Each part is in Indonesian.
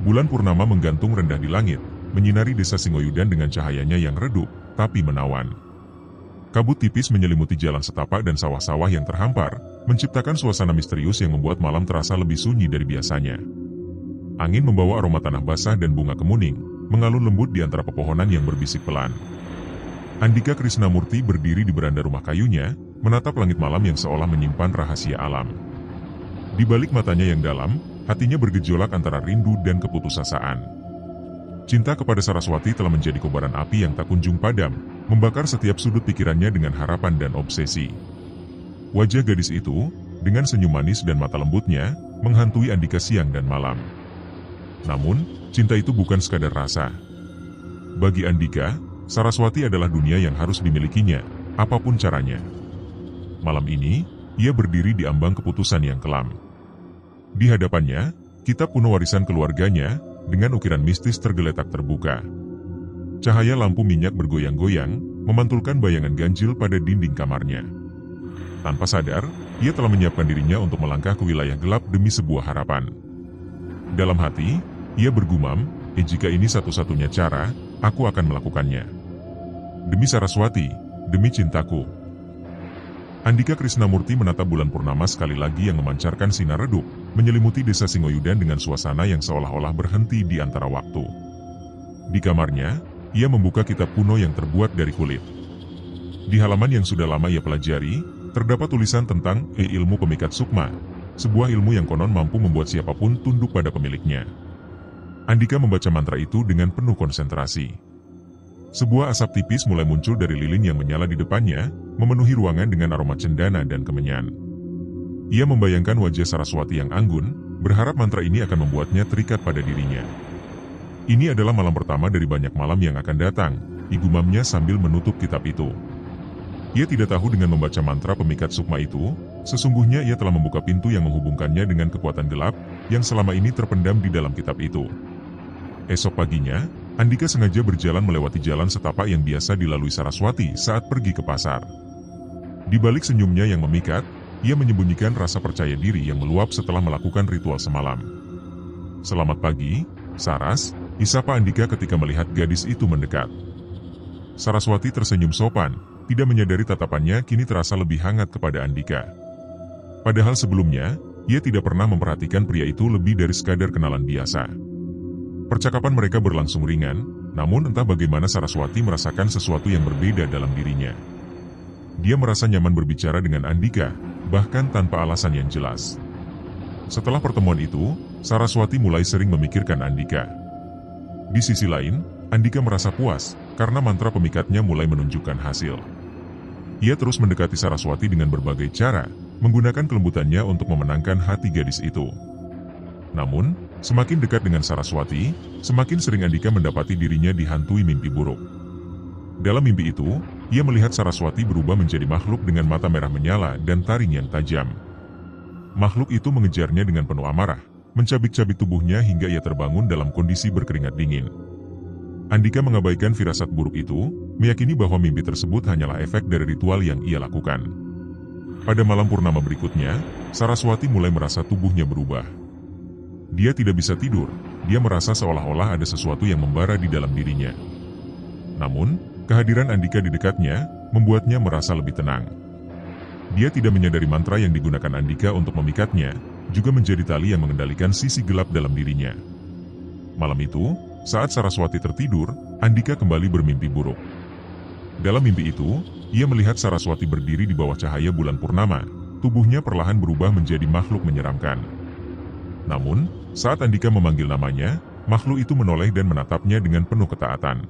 Bulan purnama menggantung rendah di langit, menyinari desa Singoyudan dengan cahayanya yang redup, tapi menawan. Kabut tipis menyelimuti jalan setapak dan sawah-sawah yang terhampar, menciptakan suasana misterius yang membuat malam terasa lebih sunyi dari biasanya. Angin membawa aroma tanah basah dan bunga kemuning, mengalun lembut di antara pepohonan yang berbisik pelan. Andika Krisnamurti berdiri di beranda rumah kayunya, menatap langit malam yang seolah menyimpan rahasia alam. Di balik matanya yang dalam, hatinya bergejolak antara rindu dan keputusasaan. Cinta kepada Saraswati telah menjadi kobaran api yang tak kunjung padam, membakar setiap sudut pikirannya dengan harapan dan obsesi. Wajah gadis itu, dengan senyum manis dan mata lembutnya, menghantui Andika siang dan malam. Namun, cinta itu bukan sekadar rasa. Bagi Andika, Saraswati adalah dunia yang harus dimilikinya, apapun caranya. Malam ini, ia berdiri di ambang keputusan yang kelam. Di hadapannya, kitab kuno warisan keluarganya, dengan ukiran mistis tergeletak terbuka. Cahaya lampu minyak bergoyang-goyang, memantulkan bayangan ganjil pada dinding kamarnya. Tanpa sadar, ia telah menyiapkan dirinya untuk melangkah ke wilayah gelap demi sebuah harapan. Dalam hati, ia bergumam, jika ini satu-satunya cara, aku akan melakukannya. Demi Saraswati, demi cintaku. Andika Krisnamurti menatap bulan purnama sekali lagi yang memancarkan sinar redup, menyelimuti desa Singoyudan dengan suasana yang seolah-olah berhenti di antara waktu. Di kamarnya, ia membuka kitab kuno yang terbuat dari kulit. Di halaman yang sudah lama ia pelajari, terdapat tulisan tentang ilmu pemikat sukma, sebuah ilmu yang konon mampu membuat siapapun tunduk pada pemiliknya. Andika membaca mantra itu dengan penuh konsentrasi. Sebuah asap tipis mulai muncul dari lilin yang menyala di depannya, memenuhi ruangan dengan aroma cendana dan kemenyan. Ia membayangkan wajah Saraswati yang anggun, berharap mantra ini akan membuatnya terikat pada dirinya. Ini adalah malam pertama dari banyak malam yang akan datang, igumamnya sambil menutup kitab itu. Ia tidak tahu dengan membaca mantra pemikat sukma itu, sesungguhnya ia telah membuka pintu yang menghubungkannya dengan kekuatan gelap, yang selama ini terpendam di dalam kitab itu. Esok paginya, Andika sengaja berjalan melewati jalan setapak yang biasa dilalui Saraswati saat pergi ke pasar. Di balik senyumnya yang memikat, ia menyembunyikan rasa percaya diri yang meluap setelah melakukan ritual semalam. "Selamat pagi, Saras," disapa Andika ketika melihat gadis itu mendekat. Saraswati tersenyum sopan, tidak menyadari tatapannya kini terasa lebih hangat kepada Andika. Padahal sebelumnya, ia tidak pernah memperhatikan pria itu lebih dari sekadar kenalan biasa. Percakapan mereka berlangsung ringan, namun entah bagaimana Saraswati merasakan sesuatu yang berbeda dalam dirinya. Dia merasa nyaman berbicara dengan Andika, bahkan tanpa alasan yang jelas. Setelah pertemuan itu, Saraswati mulai sering memikirkan Andika. Di sisi lain, Andika merasa puas, karena mantra pemikatnya mulai menunjukkan hasil. Ia terus mendekati Saraswati dengan berbagai cara, menggunakan kelembutannya untuk memenangkan hati gadis itu. Namun, semakin dekat dengan Saraswati, semakin sering Andika mendapati dirinya dihantui mimpi buruk. Dalam mimpi itu, ia melihat Saraswati berubah menjadi makhluk dengan mata merah menyala dan taring yang tajam. Makhluk itu mengejarnya dengan penuh amarah, mencabik-cabik tubuhnya hingga ia terbangun dalam kondisi berkeringat dingin. Andika mengabaikan firasat buruk itu, meyakini bahwa mimpi tersebut hanyalah efek dari ritual yang ia lakukan. Pada malam purnama berikutnya, Saraswati mulai merasa tubuhnya berubah. Dia tidak bisa tidur, dia merasa seolah-olah ada sesuatu yang membara di dalam dirinya. Namun, kehadiran Andika di dekatnya, membuatnya merasa lebih tenang. Dia tidak menyadari mantra yang digunakan Andika untuk memikatnya, juga menjadi tali yang mengendalikan sisi gelap dalam dirinya. Malam itu, saat Saraswati tertidur, Andika kembali bermimpi buruk. Dalam mimpi itu, ia melihat Saraswati berdiri di bawah cahaya bulan purnama, tubuhnya perlahan berubah menjadi makhluk menyeramkan. Namun, saat Andika memanggil namanya, makhluk itu menoleh dan menatapnya dengan penuh ketaatan.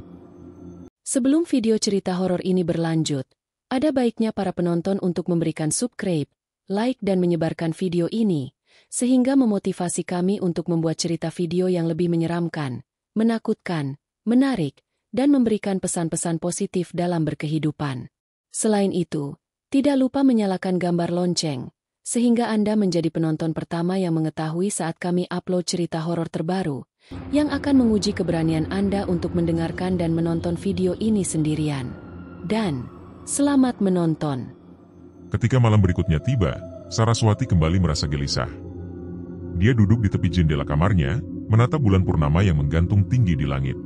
Sebelum video cerita horor ini berlanjut, ada baiknya para penonton untuk memberikan subscribe, like dan menyebarkan video ini, sehingga memotivasi kami untuk membuat cerita video yang lebih menyeramkan, menakutkan, menarik, dan memberikan pesan-pesan positif dalam berkehidupan. Selain itu, tidak lupa menyalakan gambar lonceng, sehingga Anda menjadi penonton pertama yang mengetahui saat kami upload cerita horor terbaru, yang akan menguji keberanian Anda untuk mendengarkan dan menonton video ini sendirian. Dan, selamat menonton. Ketika malam berikutnya tiba, Saraswati kembali merasa gelisah. Dia duduk di tepi jendela kamarnya, menatap bulan purnama yang menggantung tinggi di langit.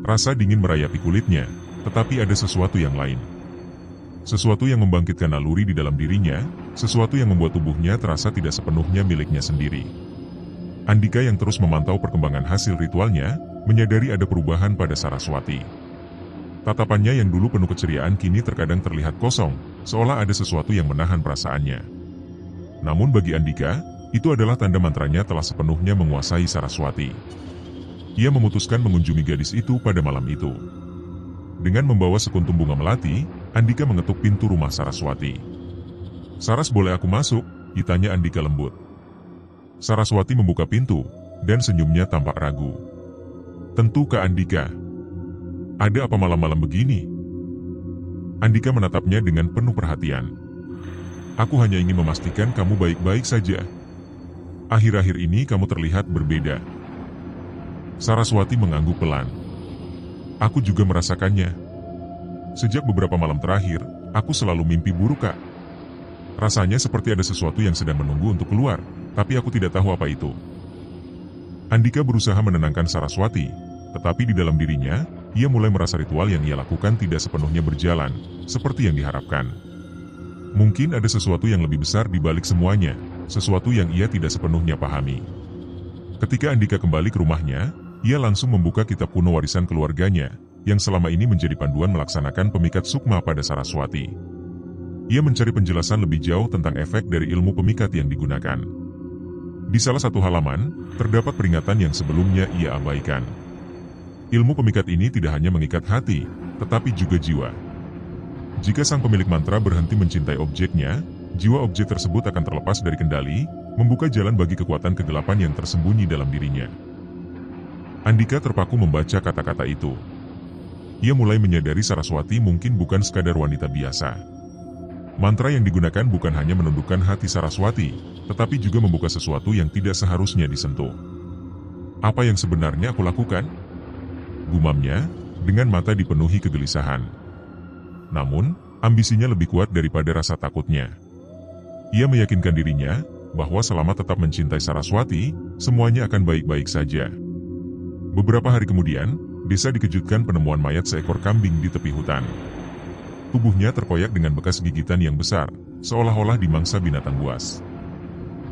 Rasa dingin merayapi kulitnya, tetapi ada sesuatu yang lain. Sesuatu yang membangkitkan naluri di dalam dirinya, sesuatu yang membuat tubuhnya terasa tidak sepenuhnya miliknya sendiri. Andika yang terus memantau perkembangan hasil ritualnya, menyadari ada perubahan pada Saraswati. Tatapannya yang dulu penuh keceriaan kini terkadang terlihat kosong, seolah ada sesuatu yang menahan perasaannya. Namun bagi Andika, itu adalah tanda mantranya telah sepenuhnya menguasai Saraswati. Ia memutuskan mengunjungi gadis itu pada malam itu. Dengan membawa sekuntum bunga melati, Andika mengetuk pintu rumah Saraswati. "Saras, boleh aku masuk?" ditanya Andika lembut. Saraswati membuka pintu, dan senyumnya tampak ragu. "Tentu Kak Andika. Ada apa malam-malam begini?" Andika menatapnya dengan penuh perhatian. "Aku hanya ingin memastikan kamu baik-baik saja. Akhir-akhir ini kamu terlihat berbeda." Saraswati mengangguk pelan. "Aku juga merasakannya. Sejak beberapa malam terakhir, aku selalu mimpi buruk, Kak. Rasanya seperti ada sesuatu yang sedang menunggu untuk keluar, tapi aku tidak tahu apa itu." Andika berusaha menenangkan Saraswati, tetapi di dalam dirinya, ia mulai merasa ritual yang ia lakukan tidak sepenuhnya berjalan, seperti yang diharapkan. Mungkin ada sesuatu yang lebih besar di balik semuanya, sesuatu yang ia tidak sepenuhnya pahami. Ketika Andika kembali ke rumahnya, ia langsung membuka kitab kuno warisan keluarganya, yang selama ini menjadi panduan melaksanakan pemikat sukma pada Saraswati. Ia mencari penjelasan lebih jauh tentang efek dari ilmu pemikat yang digunakan. Di salah satu halaman, terdapat peringatan yang sebelumnya ia abaikan. Ilmu pemikat ini tidak hanya mengikat hati, tetapi juga jiwa. Jika sang pemilik mantra berhenti mencintai objeknya, jiwa objek tersebut akan terlepas dari kendali, membuka jalan bagi kekuatan kegelapan yang tersembunyi dalam dirinya. Andika terpaku membaca kata-kata itu. Ia mulai menyadari Saraswati mungkin bukan sekadar wanita biasa. Mantra yang digunakan bukan hanya menundukkan hati Saraswati, tetapi juga membuka sesuatu yang tidak seharusnya disentuh. "Apa yang sebenarnya aku lakukan?" gumamnya, dengan mata dipenuhi kegelisahan. Namun, ambisinya lebih kuat daripada rasa takutnya. Ia meyakinkan dirinya bahwa selama tetap mencintai Saraswati, semuanya akan baik-baik saja. Beberapa hari kemudian, desa dikejutkan penemuan mayat seekor kambing di tepi hutan. Tubuhnya terkoyak dengan bekas gigitan yang besar, seolah-olah dimangsa binatang buas.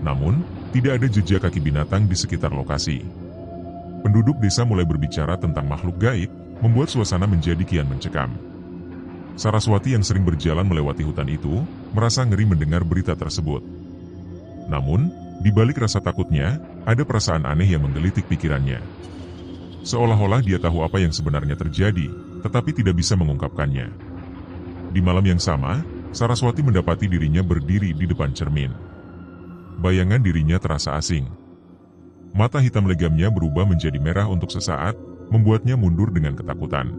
Namun, tidak ada jejak kaki binatang di sekitar lokasi. Penduduk desa mulai berbicara tentang makhluk gaib, membuat suasana menjadi kian mencekam. Saraswati yang sering berjalan melewati hutan itu, merasa ngeri mendengar berita tersebut. Namun, di balik rasa takutnya, ada perasaan aneh yang menggelitik pikirannya. Seolah-olah dia tahu apa yang sebenarnya terjadi, tetapi tidak bisa mengungkapkannya. Di malam yang sama, Saraswati mendapati dirinya berdiri di depan cermin. Bayangan dirinya terasa asing. Mata hitam legamnya berubah menjadi merah untuk sesaat, membuatnya mundur dengan ketakutan.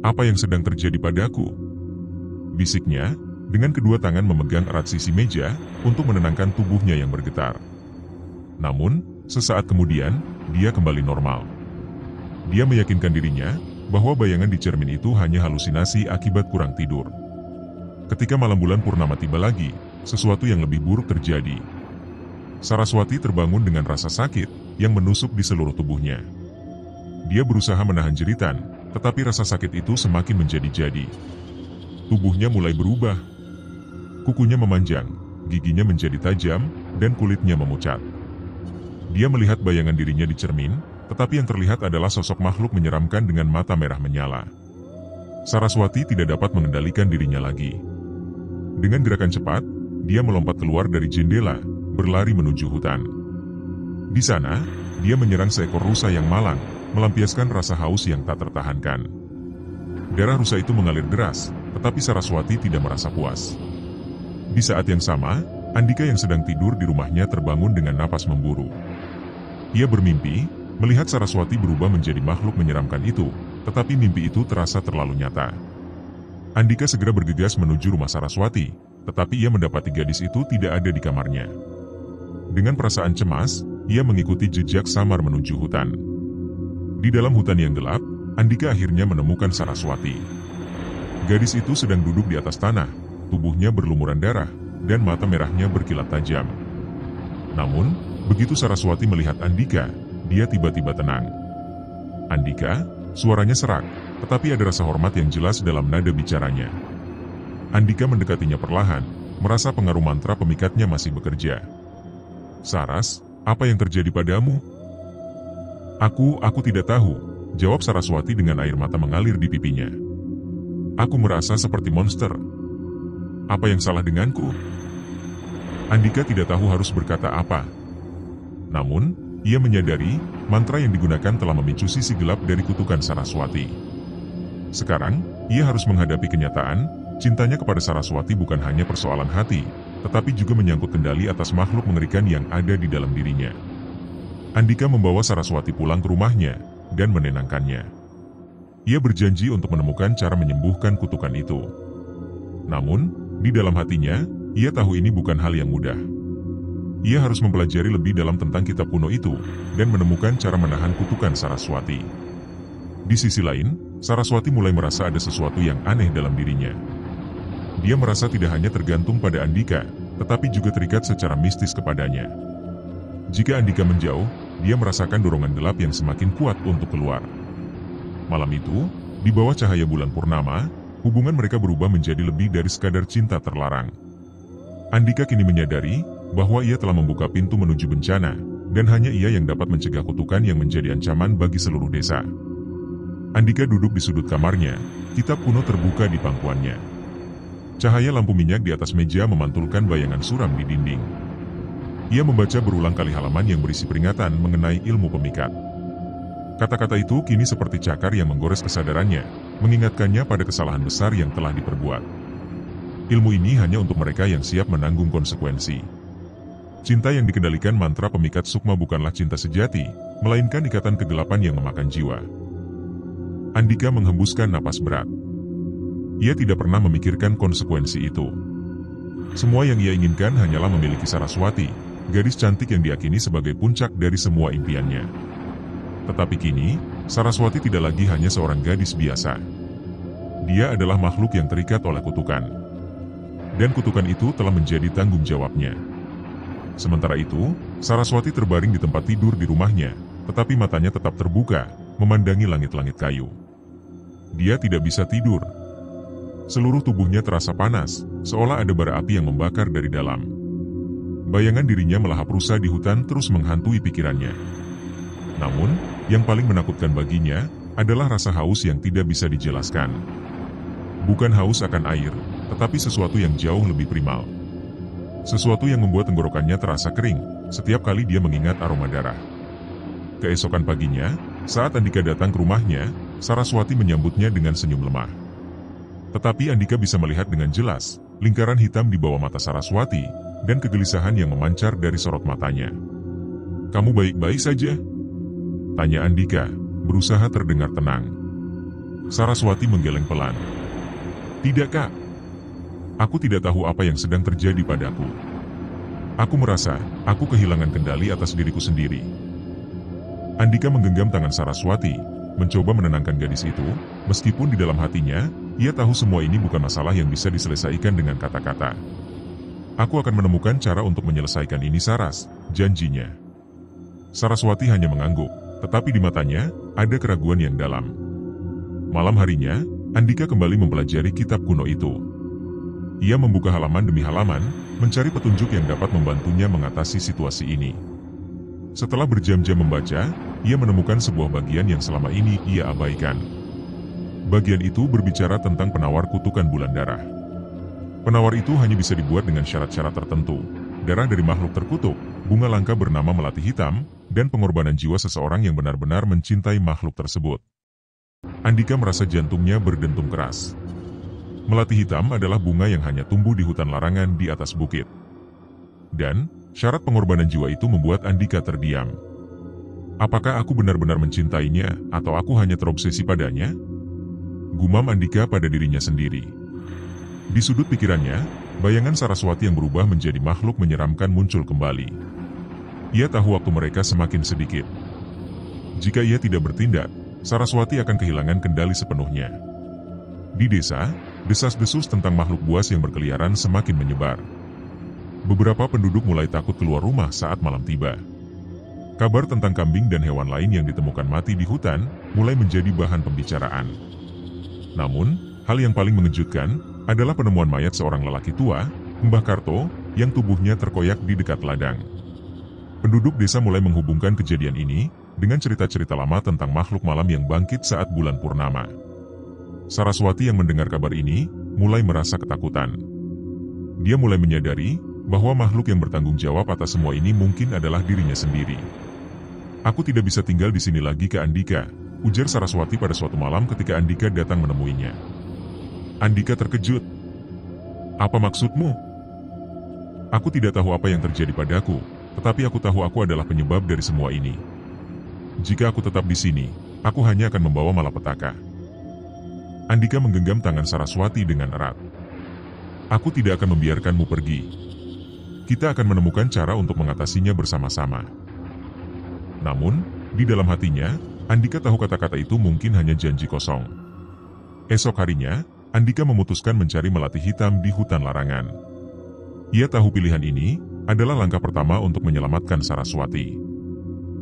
"Apa yang sedang terjadi padaku?" bisiknya, dengan kedua tangan memegang erat sisi meja, untuk menenangkan tubuhnya yang bergetar. Namun, sesaat kemudian, dia kembali normal. Dia meyakinkan dirinya bahwa bayangan di cermin itu hanya halusinasi akibat kurang tidur. Ketika malam bulan purnama tiba lagi, sesuatu yang lebih buruk terjadi. Saraswati terbangun dengan rasa sakit yang menusuk di seluruh tubuhnya. Dia berusaha menahan jeritan, tetapi rasa sakit itu semakin menjadi-jadi. Tubuhnya mulai berubah. Kukunya memanjang, giginya menjadi tajam, dan kulitnya memucat. Dia melihat bayangan dirinya di cermin, tetapi yang terlihat adalah sosok makhluk menyeramkan dengan mata merah menyala. Saraswati tidak dapat mengendalikan dirinya lagi. Dengan gerakan cepat, dia melompat keluar dari jendela, berlari menuju hutan. Di sana, dia menyerang seekor rusa yang malang, melampiaskan rasa haus yang tak tertahankan. Darah rusa itu mengalir deras, tetapi Saraswati tidak merasa puas. Di saat yang sama, Andika yang sedang tidur di rumahnya terbangun dengan napas memburu. Ia bermimpi, melihat Saraswati berubah menjadi makhluk menyeramkan itu, tetapi mimpi itu terasa terlalu nyata. Andika segera bergegas menuju rumah Saraswati, tetapi ia mendapati gadis itu tidak ada di kamarnya. Dengan perasaan cemas, ia mengikuti jejak samar menuju hutan. Di dalam hutan yang gelap, Andika akhirnya menemukan Saraswati. Gadis itu sedang duduk di atas tanah, tubuhnya berlumuran darah, dan mata merahnya berkilat tajam. Namun, begitu Saraswati melihat Andika, dia tiba-tiba tenang. Andika, suaranya serak, tetapi ada rasa hormat yang jelas dalam nada bicaranya. Andika mendekatinya perlahan, merasa pengaruh mantra pemikatnya masih bekerja. Saras, apa yang terjadi padamu? Aku tidak tahu, jawab Saraswati dengan air mata mengalir di pipinya. Aku merasa seperti monster. Apa yang salah denganku? Andika tidak tahu harus berkata apa. Namun, ia menyadari mantra yang digunakan telah memicu sisi gelap dari kutukan Saraswati. Sekarang, ia harus menghadapi kenyataan, cintanya kepada Saraswati bukan hanya persoalan hati, tetapi juga menyangkut kendali atas makhluk mengerikan yang ada di dalam dirinya. Andika membawa Saraswati pulang ke rumahnya dan menenangkannya. Ia berjanji untuk menemukan cara menyembuhkan kutukan itu. Namun, di dalam hatinya, ia tahu ini bukan hal yang mudah. Ia harus mempelajari lebih dalam tentang kitab kuno itu dan menemukan cara menahan kutukan Saraswati. Di sisi lain, Saraswati mulai merasa ada sesuatu yang aneh dalam dirinya. Dia merasa tidak hanya tergantung pada Andika, tetapi juga terikat secara mistis kepadanya. Jika Andika menjauh, dia merasakan dorongan gelap yang semakin kuat untuk keluar. Malam itu, di bawah cahaya bulan purnama, hubungan mereka berubah menjadi lebih dari sekadar cinta terlarang. Andika kini menyadari bahwa ia telah membuka pintu menuju bencana, dan hanya ia yang dapat mencegah kutukan yang menjadi ancaman bagi seluruh desa. Andika duduk di sudut kamarnya, kitab kuno terbuka di pangkuannya. Cahaya lampu minyak di atas meja memantulkan bayangan suram di dinding. Ia membaca berulang kali halaman yang berisi peringatan mengenai ilmu pemikat. Kata-kata itu kini seperti cakar yang menggores kesadarannya, mengingatkannya pada kesalahan besar yang telah diperbuat. Ilmu ini hanya untuk mereka yang siap menanggung konsekuensi. Cinta yang dikendalikan mantra pemikat sukma bukanlah cinta sejati, melainkan ikatan kegelapan yang memakan jiwa. Andika menghembuskan napas berat. Ia tidak pernah memikirkan konsekuensi itu. Semua yang ia inginkan hanyalah memiliki Saraswati, gadis cantik yang diyakini sebagai puncak dari semua impiannya. Tetapi kini, Saraswati tidak lagi hanya seorang gadis biasa. Dia adalah makhluk yang terikat oleh kutukan. Dan kutukan itu telah menjadi tanggung jawabnya. Sementara itu, Saraswati terbaring di tempat tidur di rumahnya, tetapi matanya tetap terbuka, memandangi langit-langit kayu. Dia tidak bisa tidur. Seluruh tubuhnya terasa panas, seolah ada bara api yang membakar dari dalam. Bayangan dirinya melahap rusa di hutan terus menghantui pikirannya. Namun, yang paling menakutkan baginya adalah rasa haus yang tidak bisa dijelaskan. Bukan haus akan air, tetapi sesuatu yang jauh lebih primal. Sesuatu yang membuat tenggorokannya terasa kering, setiap kali dia mengingat aroma darah. Keesokan paginya, saat Andika datang ke rumahnya, Saraswati menyambutnya dengan senyum lemah. Tetapi Andika bisa melihat dengan jelas, lingkaran hitam di bawah mata Saraswati, dan kegelisahan yang memancar dari sorot matanya. "Kamu baik-baik saja?" tanya Andika, berusaha terdengar tenang. Saraswati menggeleng pelan. "Tidak, Kak. Aku tidak tahu apa yang sedang terjadi padaku. Aku merasa, aku kehilangan kendali atas diriku sendiri." Andika menggenggam tangan Saraswati, mencoba menenangkan gadis itu, meskipun di dalam hatinya, ia tahu semua ini bukan masalah yang bisa diselesaikan dengan kata-kata. "Aku akan menemukan cara untuk menyelesaikan ini, Saras," janjinya. Saraswati hanya mengangguk, tetapi di matanya, ada keraguan yang dalam. Malam harinya, Andika kembali mempelajari kitab kuno itu. Ia membuka halaman demi halaman, mencari petunjuk yang dapat membantunya mengatasi situasi ini. Setelah berjam-jam membaca, ia menemukan sebuah bagian yang selama ini ia abaikan. Bagian itu berbicara tentang penawar kutukan bulan darah. Penawar itu hanya bisa dibuat dengan syarat-syarat tertentu, darah dari makhluk terkutuk, bunga langka bernama melati hitam, dan pengorbanan jiwa seseorang yang benar-benar mencintai makhluk tersebut. Andika merasa jantungnya berdentum keras. Melati hitam adalah bunga yang hanya tumbuh di hutan larangan di atas bukit. Dan, syarat pengorbanan jiwa itu membuat Andika terdiam. Apakah aku benar-benar mencintainya, atau aku hanya terobsesi padanya? Gumam Andika pada dirinya sendiri. Di sudut pikirannya, bayangan Saraswati yang berubah menjadi makhluk menyeramkan muncul kembali. Ia tahu waktu mereka semakin sedikit. Jika ia tidak bertindak, Saraswati akan kehilangan kendali sepenuhnya. Di desa, desas-desus tentang makhluk buas yang berkeliaran semakin menyebar. Beberapa penduduk mulai takut keluar rumah saat malam tiba. Kabar tentang kambing dan hewan lain yang ditemukan mati di hutan mulai menjadi bahan pembicaraan. Namun, hal yang paling mengejutkan adalah penemuan mayat seorang lelaki tua, Mbah Karto, yang tubuhnya terkoyak di dekat ladang. Penduduk desa mulai menghubungkan kejadian ini dengan cerita-cerita lama tentang makhluk malam yang bangkit saat bulan purnama. Saraswati yang mendengar kabar ini mulai merasa ketakutan. Dia mulai menyadari bahwa makhluk yang bertanggung jawab atas semua ini mungkin adalah dirinya sendiri. "Aku tidak bisa tinggal di sini lagi, Kak Andika," ujar Saraswati pada suatu malam ketika Andika datang menemuinya. Andika terkejut. "Apa maksudmu?" "Aku tidak tahu apa yang terjadi padaku, tetapi aku tahu aku adalah penyebab dari semua ini. Jika aku tetap di sini, aku hanya akan membawa malapetaka." Andika menggenggam tangan Saraswati dengan erat. "Aku tidak akan membiarkanmu pergi. Kita akan menemukan cara untuk mengatasinya bersama-sama." Namun, di dalam hatinya, Andika tahu kata-kata itu mungkin hanya janji kosong. Esok harinya, Andika memutuskan mencari melati hitam di hutan larangan. Ia tahu pilihan ini adalah langkah pertama untuk menyelamatkan Saraswati.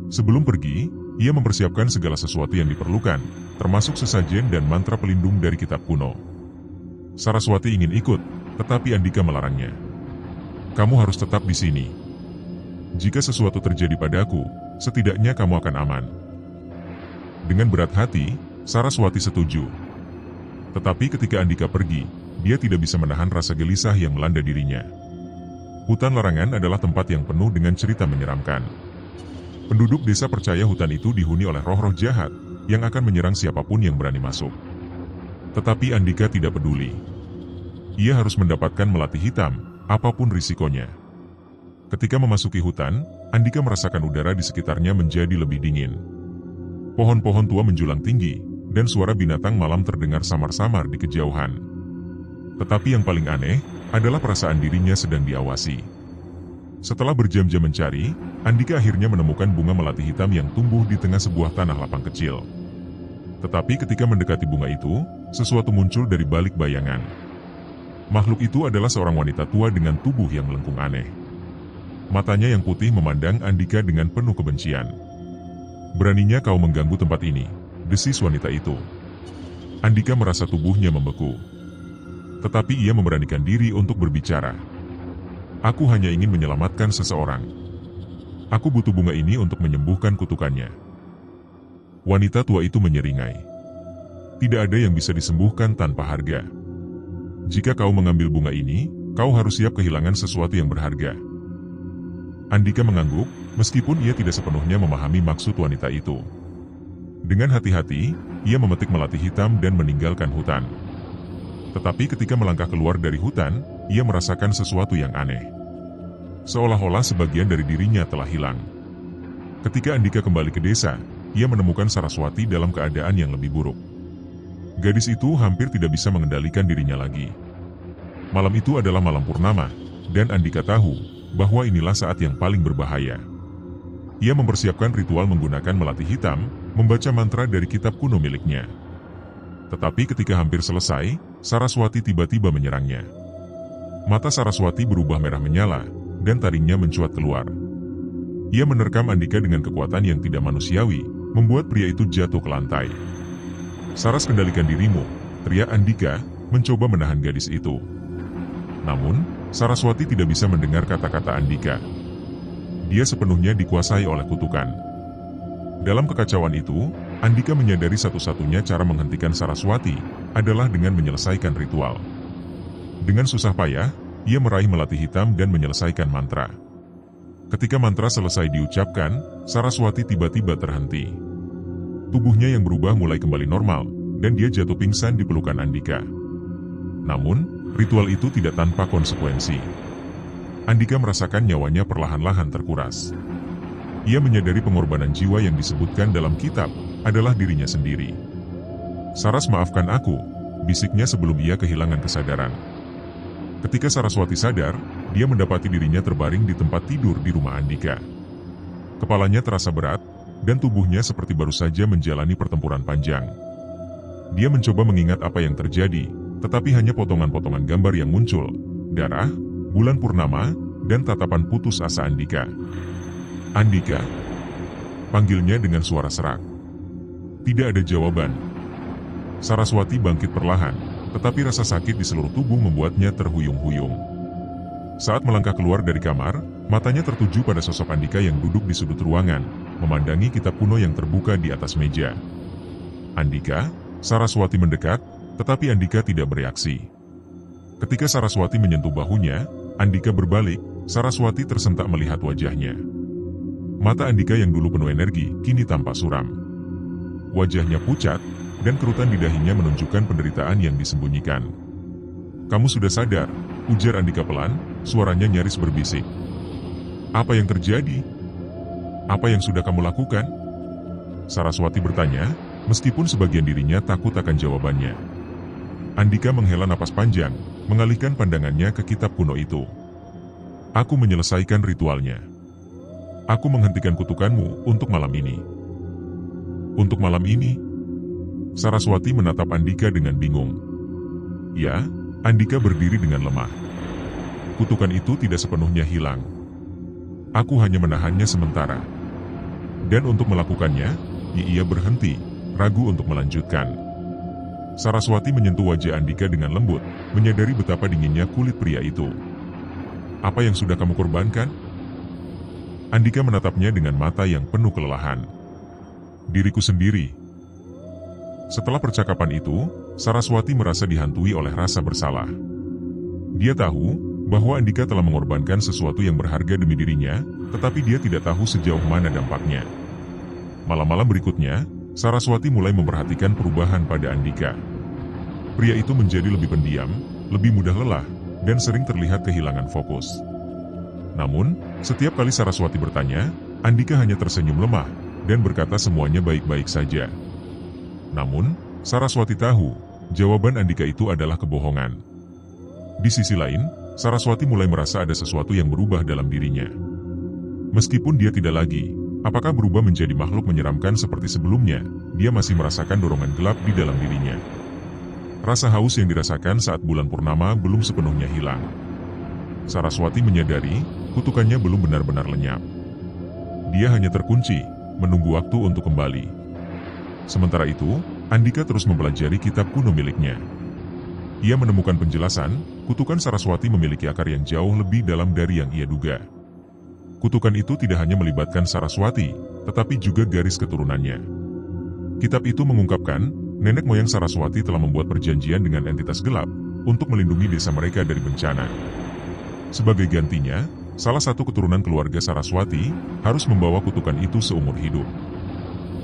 Sebelum pergi, ia mempersiapkan segala sesuatu yang diperlukan, termasuk sesajen dan mantra pelindung dari kitab kuno. Saraswati ingin ikut, tetapi Andika melarangnya. "Kamu harus tetap di sini. Jika sesuatu terjadi padaku, setidaknya kamu akan aman." Dengan berat hati, Saraswati setuju. Tetapi ketika Andika pergi, dia tidak bisa menahan rasa gelisah yang melanda dirinya. Hutan larangan adalah tempat yang penuh dengan cerita menyeramkan. Penduduk desa percaya hutan itu dihuni oleh roh-roh jahat yang akan menyerang siapapun yang berani masuk. Tetapi Andika tidak peduli. Ia harus mendapatkan melati hitam, apapun risikonya. Ketika memasuki hutan, Andika merasakan udara di sekitarnya menjadi lebih dingin. Pohon-pohon tua menjulang tinggi, dan suara binatang malam terdengar samar-samar di kejauhan. Tetapi yang paling aneh adalah perasaan dirinya sedang diawasi. Setelah berjam-jam mencari, Andika akhirnya menemukan bunga melati hitam yang tumbuh di tengah sebuah tanah lapang kecil. Tetapi ketika mendekati bunga itu, sesuatu muncul dari balik bayangan. Makhluk itu adalah seorang wanita tua dengan tubuh yang melengkung aneh. Matanya yang putih memandang Andika dengan penuh kebencian. "Beraninya kau mengganggu tempat ini," desis wanita itu. Andika merasa tubuhnya membeku. Tetapi ia memberanikan diri untuk berbicara. "Aku hanya ingin menyelamatkan seseorang. Aku butuh bunga ini untuk menyembuhkan kutukannya." Wanita tua itu menyeringai. "Tidak ada yang bisa disembuhkan tanpa harga. Jika kau mengambil bunga ini, kau harus siap kehilangan sesuatu yang berharga." Andika mengangguk, meskipun ia tidak sepenuhnya memahami maksud wanita itu. Dengan hati-hati, ia memetik melati hitam dan meninggalkan hutan. Tetapi ketika melangkah keluar dari hutan, ia merasakan sesuatu yang aneh. Seolah-olah sebagian dari dirinya telah hilang. Ketika Andika kembali ke desa, ia menemukan Saraswati dalam keadaan yang lebih buruk. Gadis itu hampir tidak bisa mengendalikan dirinya lagi. Malam itu adalah malam purnama, dan Andika tahu bahwa inilah saat yang paling berbahaya. Ia mempersiapkan ritual menggunakan melati hitam, membaca mantra dari kitab kuno miliknya. Tetapi ketika hampir selesai, Saraswati tiba-tiba menyerangnya. Mata Saraswati berubah merah menyala, dan taringnya mencuat keluar. Ia menerkam Andika dengan kekuatan yang tidak manusiawi, membuat pria itu jatuh ke lantai. "Saras, kendalikan dirimu," teriak Andika, mencoba menahan gadis itu. Namun, Saraswati tidak bisa mendengar kata-kata Andika. Dia sepenuhnya dikuasai oleh kutukan. Dalam kekacauan itu, Andika menyadari satu-satunya cara menghentikan Saraswati adalah dengan menyelesaikan ritual. Dengan susah payah, ia meraih melati hitam dan menyelesaikan mantra. Ketika mantra selesai diucapkan, Saraswati tiba-tiba terhenti. Tubuhnya yang berubah mulai kembali normal, dan dia jatuh pingsan di pelukan Andika. Namun, ritual itu tidak tanpa konsekuensi. Andika merasakan nyawanya perlahan-lahan terkuras. Ia menyadari pengorbanan jiwa yang disebutkan dalam kitab adalah dirinya sendiri. "Saras, maafkan aku," bisiknya sebelum ia kehilangan kesadaran. Ketika Saraswati sadar, dia mendapati dirinya terbaring di tempat tidur di rumah Andika. Kepalanya terasa berat, dan tubuhnya seperti baru saja menjalani pertempuran panjang. Dia mencoba mengingat apa yang terjadi, tetapi hanya potongan-potongan gambar yang muncul, darah, bulan purnama, dan tatapan putus asa Andika. "Andika, panggilnya dengan suara serak. Tidak ada jawaban. Saraswati bangkit perlahan, tetapi rasa sakit di seluruh tubuh membuatnya terhuyung-huyung. Saat melangkah keluar dari kamar, matanya tertuju pada sosok Andika yang duduk di sudut ruangan, memandangi kitab kuno yang terbuka di atas meja. Andika, Saraswati mendekat, tetapi Andika tidak bereaksi. Ketika Saraswati menyentuh bahunya, Andika berbalik, Saraswati tersentak melihat wajahnya. Mata Andika yang dulu penuh energi, kini tampak suram. Wajahnya pucat, dan kerutan di dahinya menunjukkan penderitaan yang disembunyikan. "Kamu sudah sadar?" ujar Andika pelan, suaranya nyaris berbisik. "Apa yang terjadi? Apa yang sudah kamu lakukan?" Saraswati bertanya, meskipun sebagian dirinya takut akan jawabannya. Andika menghela napas panjang, mengalihkan pandangannya ke kitab kuno itu. "Aku menyelesaikan ritualnya. Aku menghentikan kutukanmu untuk malam ini." "Untuk malam ini?" Saraswati menatap Andika dengan bingung. "Ya," Andika berdiri dengan lemah. "Kutukan itu tidak sepenuhnya hilang. Aku hanya menahannya sementara." Dan untuk melakukannya, ia berhenti, ragu untuk melanjutkan. Saraswati menyentuh wajah Andika dengan lembut, menyadari betapa dinginnya kulit pria itu. "Apa yang sudah kamu korbankan?" Andika menatapnya dengan mata yang penuh kelelahan. "Diriku sendiri." Setelah percakapan itu, Saraswati merasa dihantui oleh rasa bersalah. Dia tahu bahwa Andika telah mengorbankan sesuatu yang berharga demi dirinya, tetapi dia tidak tahu sejauh mana dampaknya. Malam-malam berikutnya, Saraswati mulai memperhatikan perubahan pada Andika. Pria itu menjadi lebih pendiam, lebih mudah lelah, dan sering terlihat kehilangan fokus. Namun, setiap kali Saraswati bertanya, Andika hanya tersenyum lemah, dan berkata semuanya baik-baik saja. Namun, Saraswati tahu, jawaban Andika itu adalah kebohongan. Di sisi lain, Saraswati mulai merasa ada sesuatu yang berubah dalam dirinya. Meskipun dia tidak lagi, apakah berubah menjadi makhluk menyeramkan seperti sebelumnya, dia masih merasakan dorongan gelap di dalam dirinya. Rasa haus yang dirasakan saat bulan purnama belum sepenuhnya hilang. Saraswati menyadari, kutukannya belum benar-benar lenyap. Dia hanya terkunci, menunggu waktu untuk kembali. Sementara itu, Andika terus mempelajari kitab kuno miliknya. Ia menemukan penjelasan, kutukan Saraswati memiliki akar yang jauh lebih dalam dari yang ia duga. Kutukan itu tidak hanya melibatkan Saraswati, tetapi juga garis keturunannya. Kitab itu mengungkapkan, nenek moyang Saraswati telah membuat perjanjian dengan entitas gelap untuk melindungi desa mereka dari bencana. Sebagai gantinya, salah satu keturunan keluarga Saraswati harus membawa kutukan itu seumur hidup.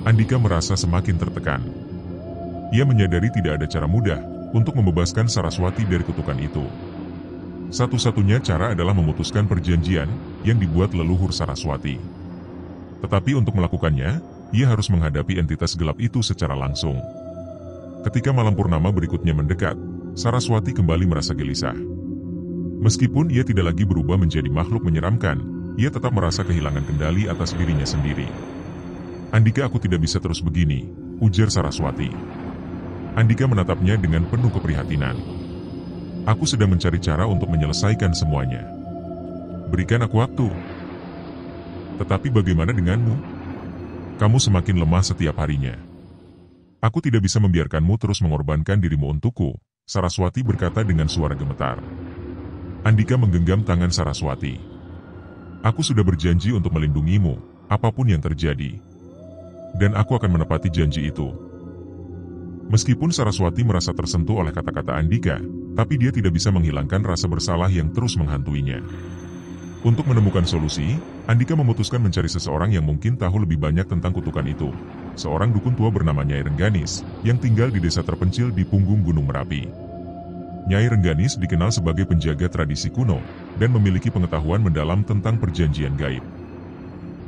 Andika merasa semakin tertekan. Ia menyadari tidak ada cara mudah untuk membebaskan Saraswati dari kutukan itu. Satu-satunya cara adalah memutuskan perjanjian yang dibuat leluhur Saraswati. Tetapi untuk melakukannya, ia harus menghadapi entitas gelap itu secara langsung. Ketika malam purnama berikutnya mendekat, Saraswati kembali merasa gelisah. Meskipun ia tidak lagi berubah menjadi makhluk menyeramkan, ia tetap merasa kehilangan kendali atas dirinya sendiri. "Andika, aku tidak bisa terus begini," ujar Saraswati. Andika menatapnya dengan penuh keprihatinan. "Aku sedang mencari cara untuk menyelesaikan semuanya. Berikan aku waktu." "Tetapi bagaimana denganmu? Kamu semakin lemah setiap harinya. Aku tidak bisa membiarkanmu terus mengorbankan dirimu untukku," Saraswati berkata dengan suara gemetar. Andika menggenggam tangan Saraswati. "Aku sudah berjanji untuk melindungimu, apapun yang terjadi. Dan aku akan menepati janji itu." Meskipun Saraswati merasa tersentuh oleh kata-kata Andika, tapi dia tidak bisa menghilangkan rasa bersalah yang terus menghantuinya. Untuk menemukan solusi, Andika memutuskan mencari seseorang yang mungkin tahu lebih banyak tentang kutukan itu. Seorang dukun tua bernama Nyai Rengganis, yang tinggal di desa terpencil di punggung Gunung Merapi. Nyai Rengganis dikenal sebagai penjaga tradisi kuno, dan memiliki pengetahuan mendalam tentang perjanjian gaib.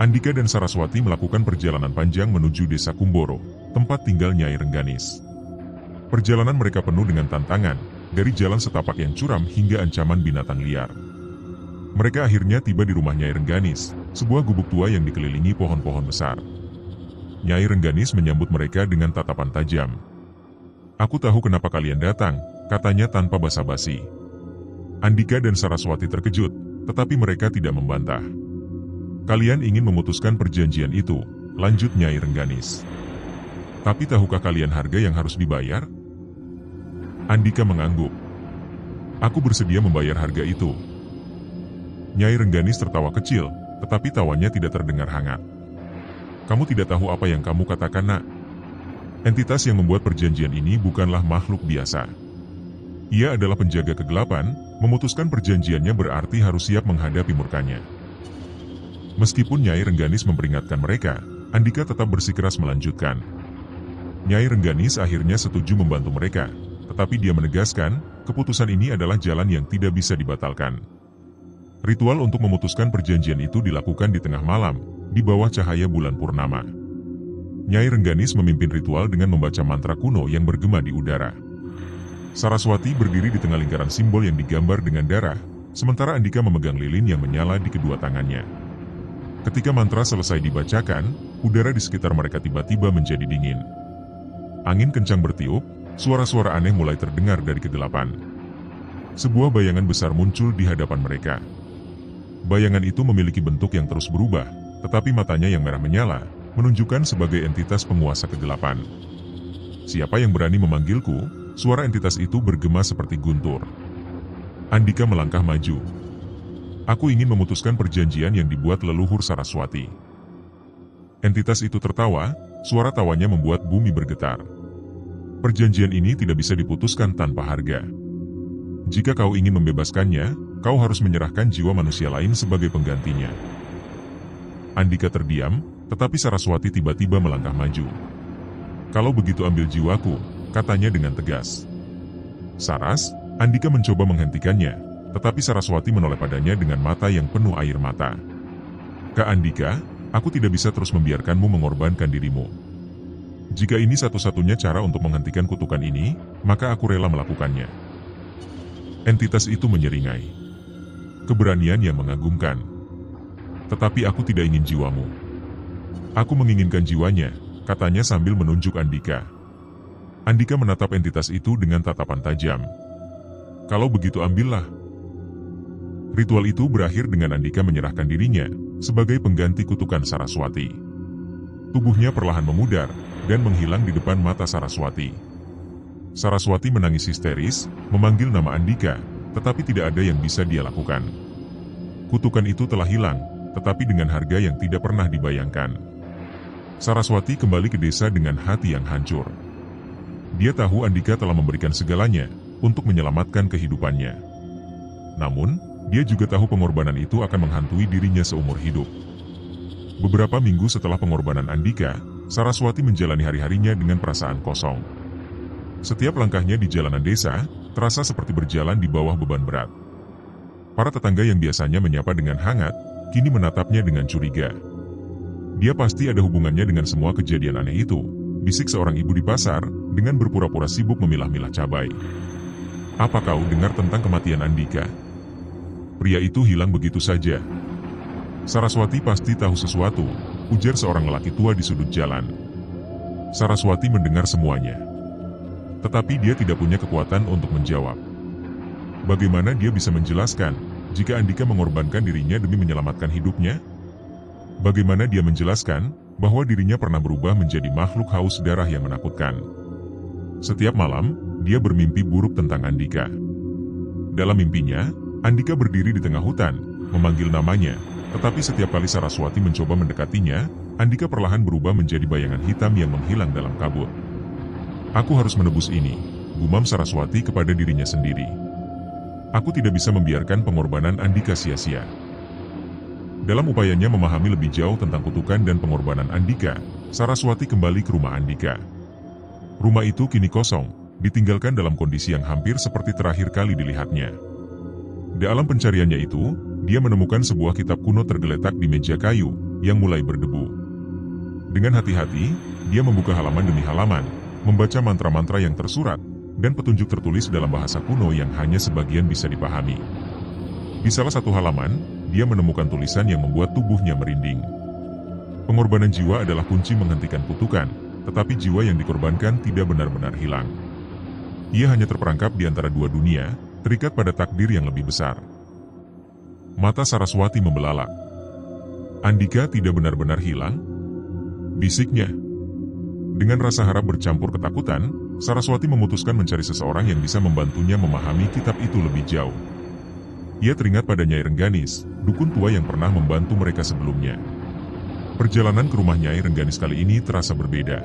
Andika dan Saraswati melakukan perjalanan panjang menuju desa Kumboro, tempat tinggal Nyai Rengganis. Perjalanan mereka penuh dengan tantangan, dari jalan setapak yang curam hingga ancaman binatang liar. Mereka akhirnya tiba di rumah Nyai Rengganis, sebuah gubuk tua yang dikelilingi pohon-pohon besar. Nyai Rengganis menyambut mereka dengan tatapan tajam. "Aku tahu kenapa kalian datang," katanya tanpa basa-basi. Andika dan Saraswati terkejut, tetapi mereka tidak membantah. "Kalian ingin memutuskan perjanjian itu, lanjut Nyai Rengganis. Tapi tahukah kalian harga yang harus dibayar? Andika mengangguk. Aku bersedia membayar harga itu. Nyai Rengganis tertawa kecil, tetapi tawanya tidak terdengar hangat. Kamu tidak tahu apa yang kamu katakan, nak. Entitas yang membuat perjanjian ini bukanlah makhluk biasa. Ia adalah penjaga kegelapan, memutuskan perjanjiannya berarti harus siap menghadapi murkanya. Meskipun Nyai Rengganis memperingatkan mereka, Andika tetap bersikeras melanjutkan. Nyai Rengganis akhirnya setuju membantu mereka, tetapi dia menegaskan, keputusan ini adalah jalan yang tidak bisa dibatalkan. Ritual untuk memutuskan perjanjian itu dilakukan di tengah malam, di bawah cahaya bulan purnama. Nyai Rengganis memimpin ritual dengan membaca mantra kuno yang bergema di udara. Saraswati berdiri di tengah lingkaran simbol yang digambar dengan darah, sementara Andika memegang lilin yang menyala di kedua tangannya. Ketika mantra selesai dibacakan, udara di sekitar mereka tiba-tiba menjadi dingin. Angin kencang bertiup, suara-suara aneh mulai terdengar dari kegelapan. Sebuah bayangan besar muncul di hadapan mereka. Bayangan itu memiliki bentuk yang terus berubah, tetapi matanya yang merah menyala, menunjukkan sebagai entitas penguasa kegelapan. Siapa yang berani memanggilku? Suara entitas itu bergema seperti guntur. Andika melangkah maju. Aku ingin memutuskan perjanjian yang dibuat leluhur Saraswati. Entitas itu tertawa, suara tawanya membuat bumi bergetar. Perjanjian ini tidak bisa diputuskan tanpa harga. Jika kau ingin membebaskannya, kau harus menyerahkan jiwa manusia lain sebagai penggantinya. Andika terdiam, tetapi Saraswati tiba-tiba melangkah maju. Kalau begitu ambil jiwaku, katanya dengan tegas. Saras, Andika mencoba menghentikannya, tetapi Saraswati menoleh padanya dengan mata yang penuh air mata. Kak Andika, aku tidak bisa terus membiarkanmu mengorbankan dirimu. Jika ini satu-satunya cara untuk menghentikan kutukan ini, maka aku rela melakukannya. Entitas itu menyeringai. Keberanian yang mengagumkan. Tetapi aku tidak ingin jiwamu. Aku menginginkan jiwanya, katanya sambil menunjuk Andika. Andika menatap entitas itu dengan tatapan tajam. Kalau begitu ambillah. Ritual itu berakhir dengan Andika menyerahkan dirinya sebagai pengganti kutukan Saraswati. Tubuhnya perlahan memudar dan menghilang di depan mata Saraswati. Saraswati menangis histeris, memanggil nama Andika, tetapi tidak ada yang bisa dia lakukan. Kutukan itu telah hilang, tetapi dengan harga yang tidak pernah dibayangkan. Saraswati kembali ke desa dengan hati yang hancur. Dia tahu Andika telah memberikan segalanya untuk menyelamatkan kehidupannya. Namun, dia juga tahu pengorbanan itu akan menghantui dirinya seumur hidup. Beberapa minggu setelah pengorbanan Andika, Saraswati menjalani hari-harinya dengan perasaan kosong. Setiap langkahnya di jalanan desa, terasa seperti berjalan di bawah beban berat. Para tetangga yang biasanya menyapa dengan hangat, kini menatapnya dengan curiga. Dia pasti ada hubungannya dengan semua kejadian aneh itu, bisik seorang ibu di pasar, dengan berpura-pura sibuk memilah-milah cabai. Apa kau dengar tentang kematian Andika? Pria itu hilang begitu saja. Saraswati pasti tahu sesuatu, ujar seorang lelaki tua di sudut jalan. Saraswati mendengar semuanya. Tetapi dia tidak punya kekuatan untuk menjawab. Bagaimana dia bisa menjelaskan, jika Andika mengorbankan dirinya demi menyelamatkan hidupnya? Bagaimana dia menjelaskan, bahwa dirinya pernah berubah menjadi makhluk haus darah yang menakutkan? Setiap malam, dia bermimpi buruk tentang Andika. Dalam mimpinya, Andika berdiri di tengah hutan, memanggil namanya, tetapi setiap kali Saraswati mencoba mendekatinya, Andika perlahan berubah menjadi bayangan hitam yang menghilang dalam kabut. Aku harus menebus ini, gumam Saraswati kepada dirinya sendiri. Aku tidak bisa membiarkan pengorbanan Andika sia-sia. Dalam upayanya memahami lebih jauh tentang kutukan dan pengorbanan Andika, Saraswati kembali ke rumah Andika. Rumah itu kini kosong, ditinggalkan dalam kondisi yang hampir seperti terakhir kali dilihatnya. Dalam pencariannya itu, dia menemukan sebuah kitab kuno tergeletak di meja kayu, yang mulai berdebu. Dengan hati-hati, dia membuka halaman demi halaman, membaca mantra-mantra yang tersurat, dan petunjuk tertulis dalam bahasa kuno yang hanya sebagian bisa dipahami. Di salah satu halaman, dia menemukan tulisan yang membuat tubuhnya merinding. Pengorbanan jiwa adalah kunci menghentikan kutukan, tetapi jiwa yang dikorbankan tidak benar-benar hilang. Ia hanya terperangkap di antara dua dunia, terikat pada takdir yang lebih besar. Mata Saraswati membelalak. Andika tidak benar-benar hilang? bisiknya. Dengan rasa harap bercampur ketakutan, Saraswati memutuskan mencari seseorang yang bisa membantunya memahami kitab itu lebih jauh. Ia teringat pada Nyai Rengganis, dukun tua yang pernah membantu mereka sebelumnya. Perjalanan ke rumah Nyai Rengganis kali ini terasa berbeda.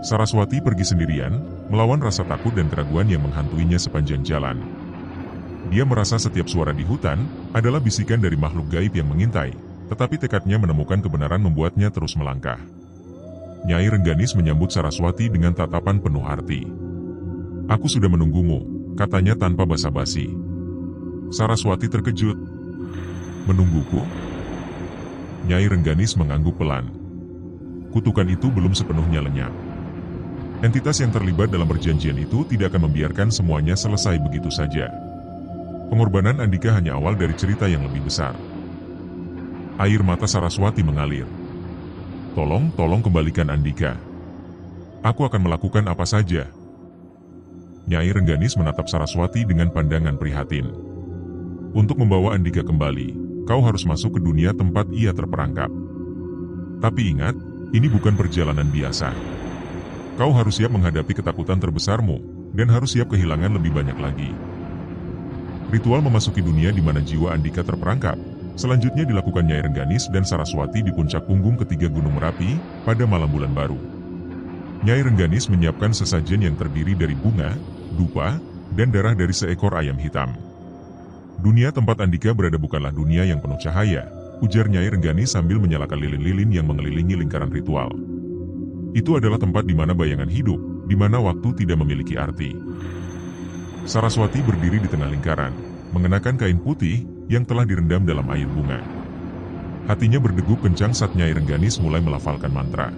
Saraswati pergi sendirian, melawan rasa takut dan keraguan yang menghantuinya sepanjang jalan. Dia merasa setiap suara di hutan adalah bisikan dari makhluk gaib yang mengintai, tetapi tekadnya menemukan kebenaran membuatnya terus melangkah. Nyai Rengganis menyambut Saraswati dengan tatapan penuh arti. "Aku sudah menunggumu," katanya tanpa basa-basi. Saraswati terkejut. "Menungguku?" Nyai Rengganis mengangguk pelan. Kutukan itu belum sepenuhnya lenyap. Entitas yang terlibat dalam perjanjian itu tidak akan membiarkan semuanya selesai begitu saja. Pengorbanan Andika hanya awal dari cerita yang lebih besar. Air mata Saraswati mengalir. Tolong kembalikan Andika. Aku akan melakukan apa saja." Nyai Rengganis menatap Saraswati dengan pandangan prihatin. "Untuk membawa Andika kembali, kau harus masuk ke dunia tempat ia terperangkap. Tapi ingat, ini bukan perjalanan biasa. Kau harus siap menghadapi ketakutan terbesarmu, dan harus siap kehilangan lebih banyak lagi." Ritual memasuki dunia di mana jiwa Andika terperangkap selanjutnya dilakukan Nyai Rengganis dan Saraswati di puncak punggung ketiga Gunung Merapi pada malam bulan baru. Nyai Rengganis menyiapkan sesajen yang terdiri dari bunga, dupa, dan darah dari seekor ayam hitam. "Dunia tempat Andika berada bukanlah dunia yang penuh cahaya," ujar Nyai Rengganis sambil menyalakan lilin-lilin yang mengelilingi lingkaran ritual. "Itu adalah tempat di mana bayangan hidup, di mana waktu tidak memiliki arti." Saraswati berdiri di tengah lingkaran, mengenakan kain putih yang telah direndam dalam air bunga. Hatinya berdegup kencang saat Nyai Rengganis mulai melafalkan mantra.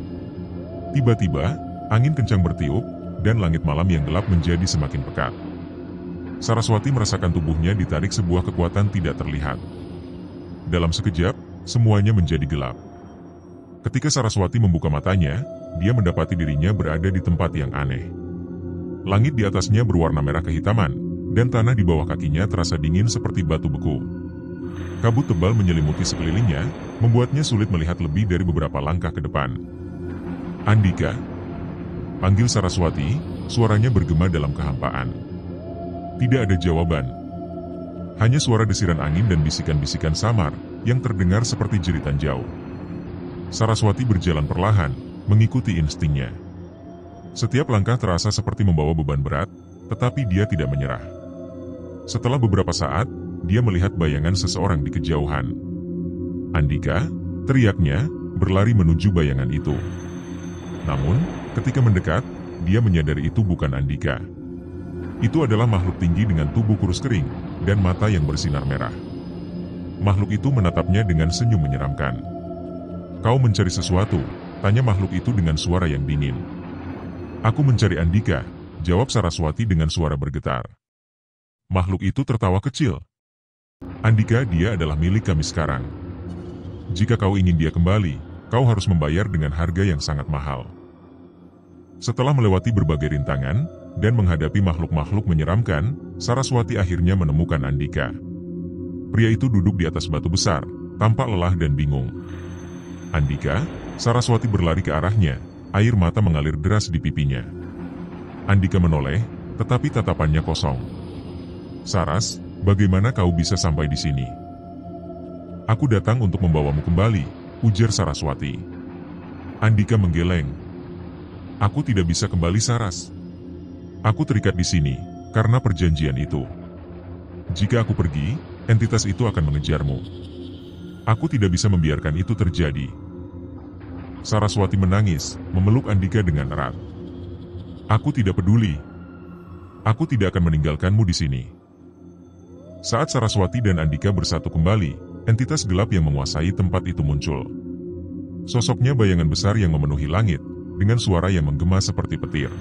Tiba-tiba, angin kencang bertiup, dan langit malam yang gelap menjadi semakin pekat. Saraswati merasakan tubuhnya ditarik sebuah kekuatan tidak terlihat. Dalam sekejap, semuanya menjadi gelap. Ketika Saraswati membuka matanya, dia mendapati dirinya berada di tempat yang aneh. Langit di atasnya berwarna merah kehitaman, dan tanah di bawah kakinya terasa dingin seperti batu beku. Kabut tebal menyelimuti sekelilingnya, membuatnya sulit melihat lebih dari beberapa langkah ke depan. "Andika?" panggil Saraswati, suaranya bergema dalam kehampaan. Tidak ada jawaban. Hanya suara desiran angin dan bisikan-bisikan samar, yang terdengar seperti jeritan jauh. Saraswati berjalan perlahan, mengikuti instingnya. Setiap langkah terasa seperti membawa beban berat, tetapi dia tidak menyerah. Setelah beberapa saat, dia melihat bayangan seseorang di kejauhan. "Andika?" teriaknya, berlari menuju bayangan itu. Namun, ketika mendekat, dia menyadari itu bukan Andika. Itu adalah makhluk tinggi dengan tubuh kurus kering, dan mata yang bersinar merah. Makhluk itu menatapnya dengan senyum menyeramkan. "Kau mencari sesuatu?" tanya makhluk itu dengan suara yang dingin. "Aku mencari Andika," jawab Saraswati dengan suara bergetar. Makhluk itu tertawa kecil. "Andika, dia adalah milik kami sekarang. Jika kau ingin dia kembali, kau harus membayar dengan harga yang sangat mahal." Setelah melewati berbagai rintangan, dan menghadapi makhluk-makhluk menyeramkan, Saraswati akhirnya menemukan Andika. Pria itu duduk di atas batu besar, tampak lelah dan bingung. "Andika?" Saraswati berlari ke arahnya, air mata mengalir deras di pipinya. Andika menoleh, tetapi tatapannya kosong. "Saras, bagaimana kau bisa sampai di sini?" "Aku datang untuk membawamu kembali," ujar Saraswati. Andika menggeleng. "Aku tidak bisa kembali, Saras. Aku terikat di sini, karena perjanjian itu. Jika aku pergi, entitas itu akan mengejarmu. Aku tidak bisa membiarkan itu terjadi." Saraswati menangis, memeluk Andika dengan erat. "Aku tidak peduli. Aku tidak akan meninggalkanmu di sini." Saat Saraswati dan Andika bersatu kembali, entitas gelap yang menguasai tempat itu muncul. Sosoknya bayangan besar yang memenuhi langit, dengan suara yang menggema seperti petir.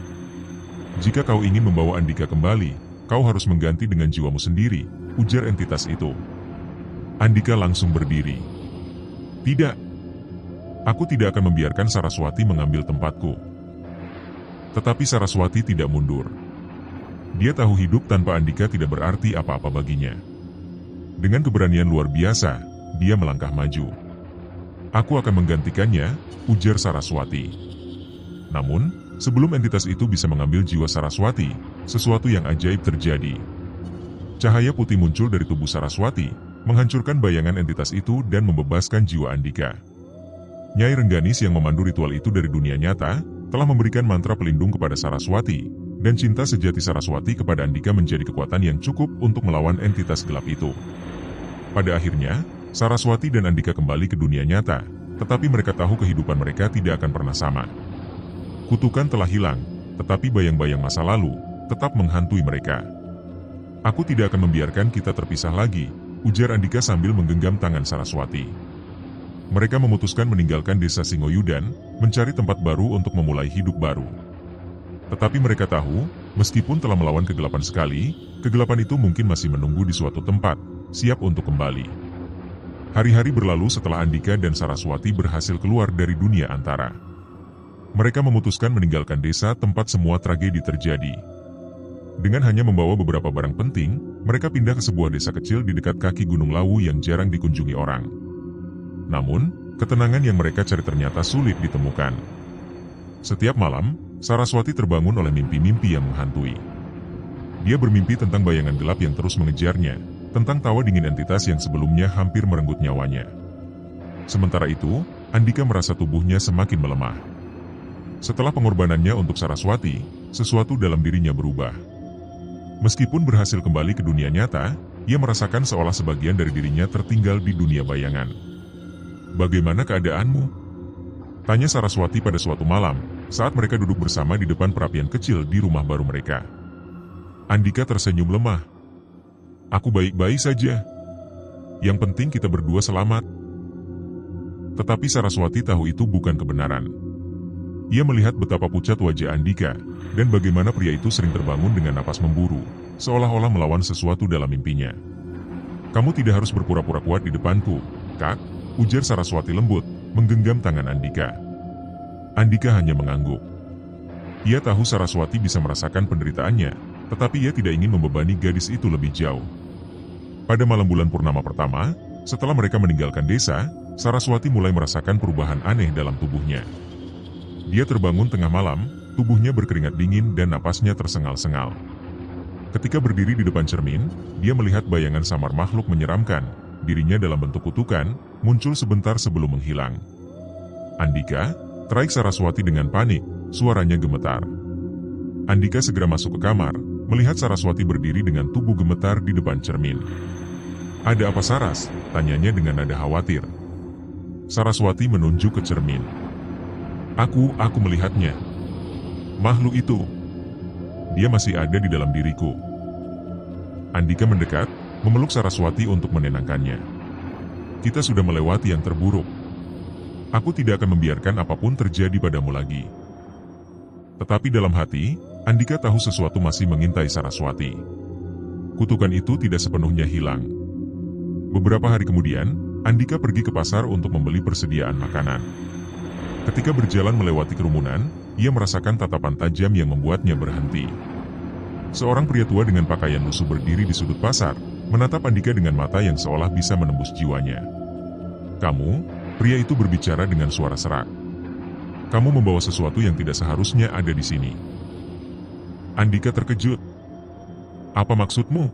"Jika kau ingin membawa Andika kembali, kau harus mengganti dengan jiwamu sendiri," ujar entitas itu. Andika langsung berdiri. "Tidak. Aku tidak akan membiarkan Saraswati mengambil tempatku." Tetapi Saraswati tidak mundur. Dia tahu hidup tanpa Andika tidak berarti apa-apa baginya. Dengan keberanian luar biasa, dia melangkah maju. Aku akan menggantikannya, ujar Saraswati. Namun, sebelum entitas itu bisa mengambil jiwa Saraswati, sesuatu yang ajaib terjadi. Cahaya putih muncul dari tubuh Saraswati, menghancurkan bayangan entitas itu dan membebaskan jiwa Andika. Nyai Rengganis yang memandu ritual itu dari dunia nyata, telah memberikan mantra pelindung kepada Saraswati, dan cinta sejati Saraswati kepada Andika menjadi kekuatan yang cukup untuk melawan entitas gelap itu. Pada akhirnya, Saraswati dan Andika kembali ke dunia nyata, tetapi mereka tahu kehidupan mereka tidak akan pernah sama. Kutukan telah hilang, tetapi bayang-bayang masa lalu tetap menghantui mereka. Aku tidak akan membiarkan kita terpisah lagi, ujar Andika sambil menggenggam tangan Saraswati. Mereka memutuskan meninggalkan desa Singoyudan, mencari tempat baru untuk memulai hidup baru. Tetapi mereka tahu, meskipun telah melawan kegelapan sekali, kegelapan itu mungkin masih menunggu di suatu tempat, siap untuk kembali. Hari-hari berlalu setelah Andika dan Saraswati berhasil keluar dari dunia antara. Mereka memutuskan meninggalkan desa tempat semua tragedi terjadi. Dengan hanya membawa beberapa barang penting, mereka pindah ke sebuah desa kecil di dekat kaki Gunung Lawu yang jarang dikunjungi orang. Namun, ketenangan yang mereka cari ternyata sulit ditemukan. Setiap malam, Saraswati terbangun oleh mimpi-mimpi yang menghantui. Dia bermimpi tentang bayangan gelap yang terus mengejarnya, tentang tawa dingin entitas yang sebelumnya hampir merenggut nyawanya. Sementara itu, Andika merasa tubuhnya semakin melemah. Setelah pengorbanannya untuk Saraswati, sesuatu dalam dirinya berubah. Meskipun berhasil kembali ke dunia nyata, ia merasakan seolah sebagian dari dirinya tertinggal di dunia bayangan. "Bagaimana keadaanmu?" tanya Saraswati pada suatu malam, saat mereka duduk bersama di depan perapian kecil di rumah baru mereka. Andika tersenyum lemah. "Aku baik-baik saja. Yang penting kita berdua selamat." Tetapi Saraswati tahu itu bukan kebenaran. Ia melihat betapa pucat wajah Andika, dan bagaimana pria itu sering terbangun dengan napas memburu, seolah-olah melawan sesuatu dalam mimpinya. "Kamu tidak harus berpura-pura kuat di depanku, Kak," ujar Saraswati lembut, menggenggam tangan Andika. Andika hanya mengangguk. Ia tahu Saraswati bisa merasakan penderitaannya, tetapi ia tidak ingin membebani gadis itu lebih jauh. Pada malam bulan purnama pertama, setelah mereka meninggalkan desa, Saraswati mulai merasakan perubahan aneh dalam tubuhnya. Dia terbangun tengah malam, tubuhnya berkeringat dingin dan napasnya tersengal-sengal. Ketika berdiri di depan cermin, dia melihat bayangan samar makhluk menyeramkan, dirinya dalam bentuk kutukan, muncul sebentar sebelum menghilang. "Andika," teraik Saraswati dengan panik, suaranya gemetar. Andika segera masuk ke kamar, melihat Saraswati berdiri dengan tubuh gemetar di depan cermin. "Ada apa, Saras?" tanyanya dengan nada khawatir. Saraswati menunjuk ke cermin. Aku melihatnya. Makhluk itu. Dia masih ada di dalam diriku." Andika mendekat, memeluk Saraswati untuk menenangkannya. "Kita sudah melewati yang terburuk. Aku tidak akan membiarkan apapun terjadi padamu lagi." Tetapi dalam hati, Andika tahu sesuatu masih mengintai Saraswati. Kutukan itu tidak sepenuhnya hilang. Beberapa hari kemudian, Andika pergi ke pasar untuk membeli persediaan makanan. Ketika berjalan melewati kerumunan, ia merasakan tatapan tajam yang membuatnya berhenti. Seorang pria tua dengan pakaian lusuh berdiri di sudut pasar, menatap Andika dengan mata yang seolah bisa menembus jiwanya. "Kamu," pria itu berbicara dengan suara serak. "Kamu membawa sesuatu yang tidak seharusnya ada di sini." Andika terkejut. "Apa maksudmu?"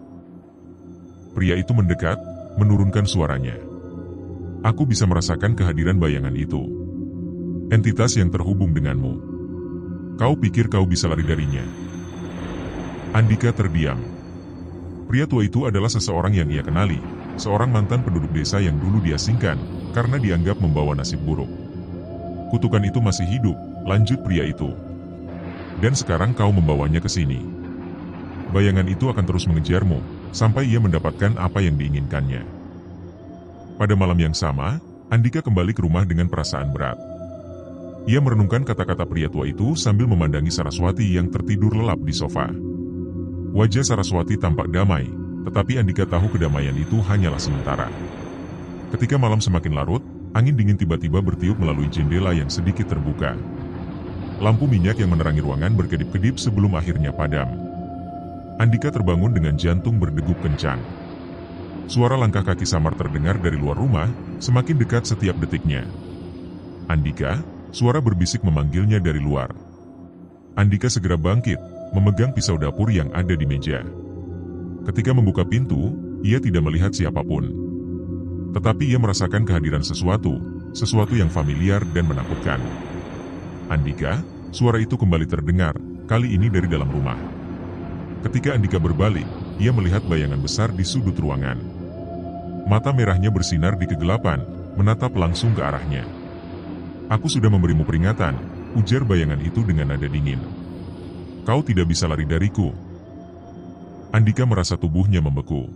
Pria itu mendekat, menurunkan suaranya. "Aku bisa merasakan kehadiran bayangan itu. Entitas yang terhubung denganmu. Kau pikir kau bisa lari darinya?" Andika terdiam. Pria tua itu adalah seseorang yang ia kenali, seorang mantan penduduk desa yang dulu diasingkan, karena dianggap membawa nasib buruk. "Kutukan itu masih hidup," lanjut pria itu. "Dan sekarang kau membawanya ke sini. Bayangan itu akan terus mengejarmu, sampai ia mendapatkan apa yang diinginkannya." Pada malam yang sama, Andika kembali ke rumah dengan perasaan berat. Ia merenungkan kata-kata pria tua itu sambil memandangi Saraswati yang tertidur lelap di sofa. Wajah Saraswati tampak damai, tetapi Andika tahu kedamaian itu hanyalah sementara. Ketika malam semakin larut, angin dingin tiba-tiba bertiup melalui jendela yang sedikit terbuka. Lampu minyak yang menerangi ruangan berkedip-kedip sebelum akhirnya padam. Andika terbangun dengan jantung berdegup kencang. suara langkah kaki samar terdengar dari luar rumah, semakin dekat setiap detiknya. Andika, suara berbisik memanggilnya dari luar. Andika segera bangkit, memegang pisau dapur yang ada di meja. Ketika membuka pintu, ia tidak melihat siapapun. Tetapi ia merasakan kehadiran sesuatu yang familiar dan menakutkan. Andika, suara itu kembali terdengar, kali ini dari dalam rumah. Ketika Andika berbalik, ia melihat bayangan besar di sudut ruangan. Mata merahnya bersinar di kegelapan, menatap langsung ke arahnya. "Aku sudah memberimu peringatan," ujar bayangan itu dengan nada dingin. "Kau tidak bisa lari dariku." Andika merasa tubuhnya membeku.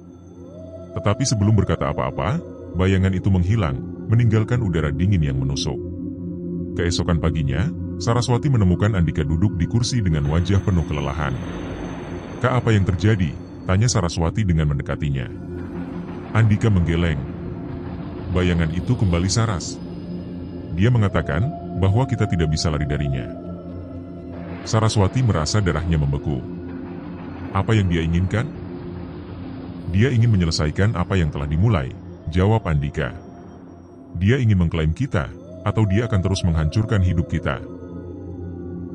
Tetapi sebelum berkata apa-apa, bayangan itu menghilang, meninggalkan udara dingin yang menusuk. Keesokan paginya, Saraswati menemukan Andika duduk di kursi dengan wajah penuh kelelahan. "Kak, apa yang terjadi?" tanya Saraswati dengan mendekatinya. Andika menggeleng. Bayangan itu kembali saras. Dia mengatakan bahwa kita tidak bisa lari darinya. Saraswati merasa darahnya membeku. Apa yang dia inginkan? Dia ingin menyelesaikan apa yang telah dimulai, jawab Andika. Dia ingin mengklaim kita, atau dia akan terus menghancurkan hidup kita.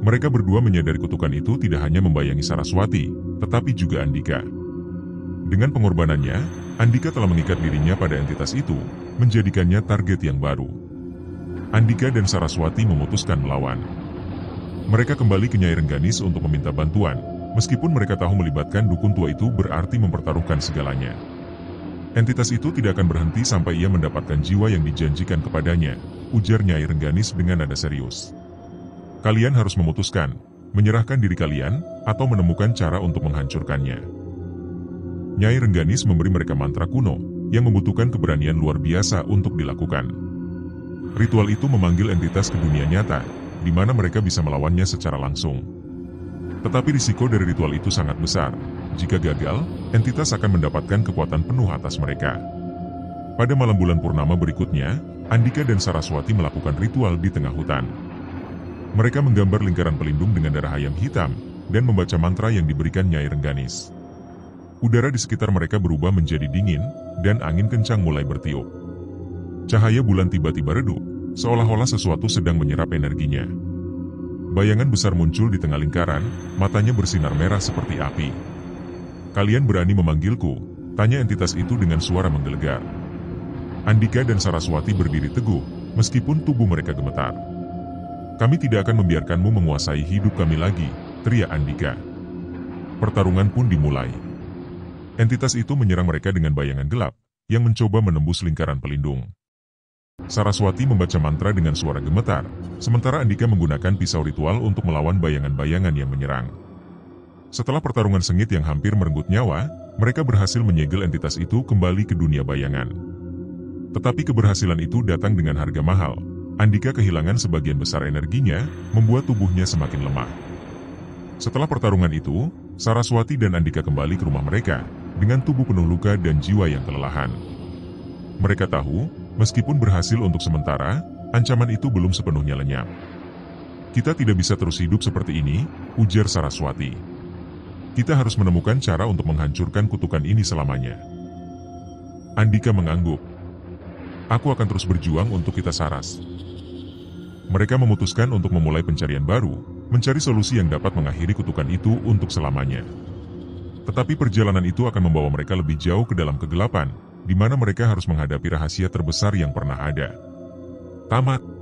Mereka berdua menyadari kutukan itu tidak hanya membayangi Saraswati, tetapi juga Andika. Dengan pengorbanannya, Andika telah mengikat dirinya pada entitas itu, menjadikannya target yang baru. Andika dan Saraswati memutuskan melawan. Mereka kembali ke Nyai Rengganis untuk meminta bantuan, meskipun mereka tahu melibatkan dukun tua itu berarti mempertaruhkan segalanya. Entitas itu tidak akan berhenti sampai ia mendapatkan jiwa yang dijanjikan kepadanya, ujar Nyai Rengganis dengan nada serius. Kalian harus memutuskan, menyerahkan diri kalian, atau menemukan cara untuk menghancurkannya. Nyai Rengganis memberi mereka mantra kuno, yang membutuhkan keberanian luar biasa untuk dilakukan. Ritual itu memanggil entitas ke dunia nyata, di mana mereka bisa melawannya secara langsung. Tetapi risiko dari ritual itu sangat besar. Jika gagal, entitas akan mendapatkan kekuatan penuh atas mereka. Pada malam bulan purnama berikutnya, Andika dan Saraswati melakukan ritual di tengah hutan. Mereka menggambar lingkaran pelindung dengan darah ayam hitam, dan membaca mantra yang diberikan Nyai Rengganis. Udara di sekitar mereka berubah menjadi dingin, dan angin kencang mulai bertiup. Cahaya bulan tiba-tiba redup, seolah-olah sesuatu sedang menyerap energinya. Bayangan besar muncul di tengah lingkaran, matanya bersinar merah seperti api. Kalian berani memanggilku? Tanya entitas itu dengan suara menggelegar. Andika dan Saraswati berdiri teguh, meskipun tubuh mereka gemetar. Kami tidak akan membiarkanmu menguasai hidup kami lagi, teriak Andika. Pertarungan pun dimulai. Entitas itu menyerang mereka dengan bayangan gelap, yang mencoba menembus lingkaran pelindung. Saraswati membaca mantra dengan suara gemetar, sementara Andika menggunakan pisau ritual untuk melawan bayangan-bayangan yang menyerang. Setelah pertarungan sengit yang hampir merenggut nyawa, mereka berhasil menyegel entitas itu kembali ke dunia bayangan. Tetapi keberhasilan itu datang dengan harga mahal. Andika kehilangan sebagian besar energinya, membuat tubuhnya semakin lemah. Setelah pertarungan itu, Saraswati dan Andika kembali ke rumah mereka, dengan tubuh penuh luka dan jiwa yang kelelahan. Mereka tahu, meskipun berhasil untuk sementara, ancaman itu belum sepenuhnya lenyap. Kita tidak bisa terus hidup seperti ini, ujar Saraswati. Kita harus menemukan cara untuk menghancurkan kutukan ini selamanya. Andika mengangguk. Aku akan terus berjuang untuk kita Saras. Mereka memutuskan untuk memulai pencarian baru, mencari solusi yang dapat mengakhiri kutukan itu untuk selamanya. Tetapi perjalanan itu akan membawa mereka lebih jauh ke dalam kegelapan, di mana mereka harus menghadapi rahasia terbesar yang pernah ada. Tamat.